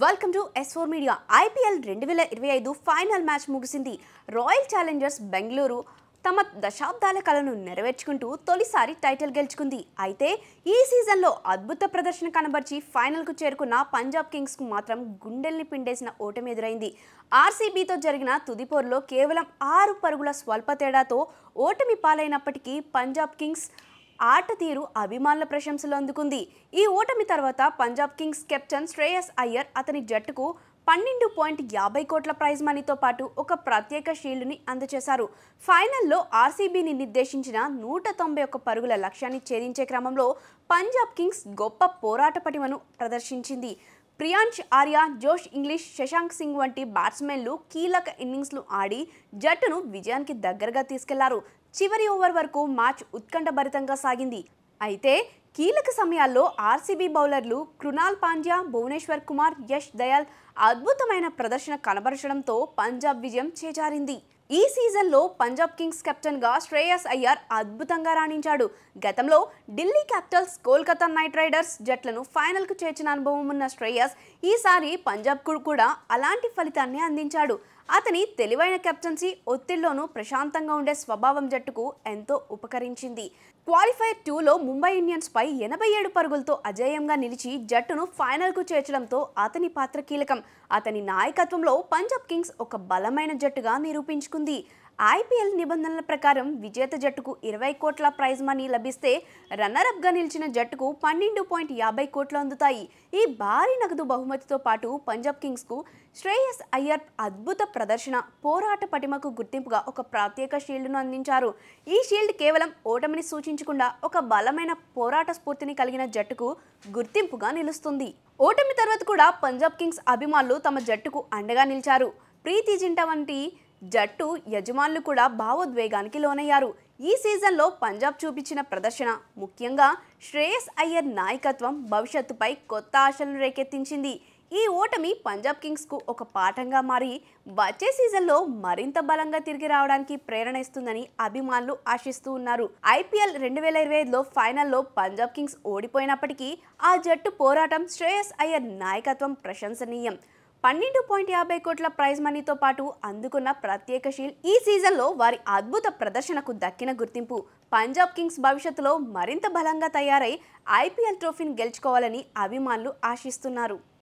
Welcome to S4 media. IPL 2025 final match ముగిసింది. Royal Challengers Bengaluru తమ దశాబ్దాల కలను నెరవేర్చుకుంటూ తొలిసారి టైటిల్ గెలుచుకుంది. అయితే ఈ సీజన్లో అద్భుత ప్రదర్శన కనబర్చి ఫైనల్కు చేరుకున్న పంజాబ్ కింగ్స్కు మాత్రం గుండెల్ని పిండేసిన ఓటమి ఎదురైంది. ఆర్సీబీతో జరిగిన తుది పోరులో కేవలం 6 పరుగుల స్వల్ప తేడాతో ఓటమి పాలైనప్పటికీ పంజాబ్ కింగ్స్ ఆట తీరు అభిమానుల ప్రశంసలు అందుకుంది. ఈ ఓటమి తర్వాత పంజాబ్ కింగ్స్ కెప్టెన్ శ్రేయస్ అయ్యర్ అతని జట్టుకు 12.50 కోట్ల ప్రైజ్ మనీతో పాటు ఒక ప్రత్యేక షీల్డ్ని అందజేశారు. ఫైనల్లో ఆర్సీబీని నిర్దేశించిన 191 పరుగుల లక్ష్యాన్ని ఛేదించే క్రమంలో పంజాబ్ కింగ్స్ గొప్ప పోరాట పటిమను ప్రదర్శించింది. ప్రియాంష్ ఆర్య, జోష్ ఇంగ్లీష్, శశాంక్ సింగ్ వంటి బ్యాట్స్మెన్లు కీలక ఇన్నింగ్స్లు ఆడి జట్టును విజయానికి దగ్గరగా తీసుకెళ్లారు. చివరి ఓవర్ వరకు మ్యాచ్ ఉత్కంఠభరితంగా సాగింది. అయితే కీలక సమయాల్లో ఆర్సీబీ బౌలర్లు కృణాల్ పాండ్యా, భువనేశ్వర్ కుమార్, యష్ దయాల్ అద్భుతమైన ప్రదర్శన కనబరచడంతో పంజాబ్ విజయం చేజారింది. ఈ సీజన్లో పంజాబ్ కింగ్స్ కెప్టెన్గా శ్రేయస్ అయ్యర్ అద్భుతంగా రాణించాడు. గతంలో Delhi Capitals, Kolkata Knight Riders జట్లను ఫైనల్కు చేర్చిన అనుభవం ఉన్న శ్రేయస్ ఈసారి పంజాబ్కు కూడా అలాంటి ఫలితాన్ని అందించాడు. అతని తెలివైన కెప్టెన్సీ, ఒత్తిడిలోనూ ప్రశాంతంగా ఉండే స్వభావం జట్టుకు ఎంతో ఉపకరించింది. క్వాలిఫైర్ 2లో ముంబై ఇండియన్స్పై 87 పరుగులతో అజేయంగా నిలిచి జట్టును ఫైనల్కు చేర్చడంతో అతని పాత్ర కీలకం. అతని నాయకత్వంలో పంజాబ్ కింగ్స్ ఒక బలమైన జట్టుగా నిరూపించుకుంది. IPL నిబంధనల ప్రకారం విజేత జట్టుకు 20 కోట్ల ప్రైజ్ మనీ లభిస్తే రన్నరప్గా నిలిచిన జట్టుకు 12.50 కోట్లు అందుతాయి. ఈ భారీ నగదు బహుమతితో పాటు పంజాబ్ కింగ్స్కు శ్రేయస్ అయ్యర్ అద్భుత ప్రదర్శన, పోరాట పటిమకు గుర్తింపుగా ఒక ప్రత్యేక షీల్డ్ను అందించారు. ఈ షీల్డ్ కేవలం ఓటమిని సూచించకుండా ఒక బలమైన పోరాట స్ఫూర్తిని కలిగిన జట్టుకు గుర్తింపుగా నిలుస్తుంది. ఓటమి తర్వాత కూడా పంజాబ్ కింగ్స్ అభిమానులు తమ జట్టుకు అండగా నిలిచారు. ప్రీతి జింటా వంటి జట్టు యజమానులు కూడా భావోద్వేగానికి లోనయ్యారు. ఈ సీజన్లో పంజాబ్ చూపించిన ప్రదర్శన, ముఖ్యంగా శ్రేయస్ అయ్యర్ నాయకత్వం భవిష్యత్తుపై కొత్త ఆశలను రేకెత్తించింది. ఈ ఓటమి పంజాబ్ కింగ్స్కు ఒక పాఠంగా మారి వచ్చే సీజన్లో మరింత బలంగా తిరిగి రావడానికి ప్రేరణ ఇస్తుందని అభిమానులు ఆశిస్తూ ఉన్నారు. IPL 2025లో ఫైనల్లో పంజాబ్ కింగ్స్ ఓడిపోయినప్పటికీ ఆ జట్టు పోరాటం, శ్రేయస్ అయ్యర్ నాయకత్వం ప్రశంసనీయం. 12.50 కోట్ల ప్రైజ్ మనీతో పాటు అందుకున్న ప్రత్యేక షీల్డ్ ఈ సీజన్లో వారి అద్భుత ప్రదర్శనకు దక్కిన గుర్తింపు. పంజాబ్ కింగ్స్ భవిష్యత్తులో మరింత బలంగా తయారై IPL ట్రోఫీని గెలుచుకోవాలని అభిమానులు ఆశిస్తున్నారు.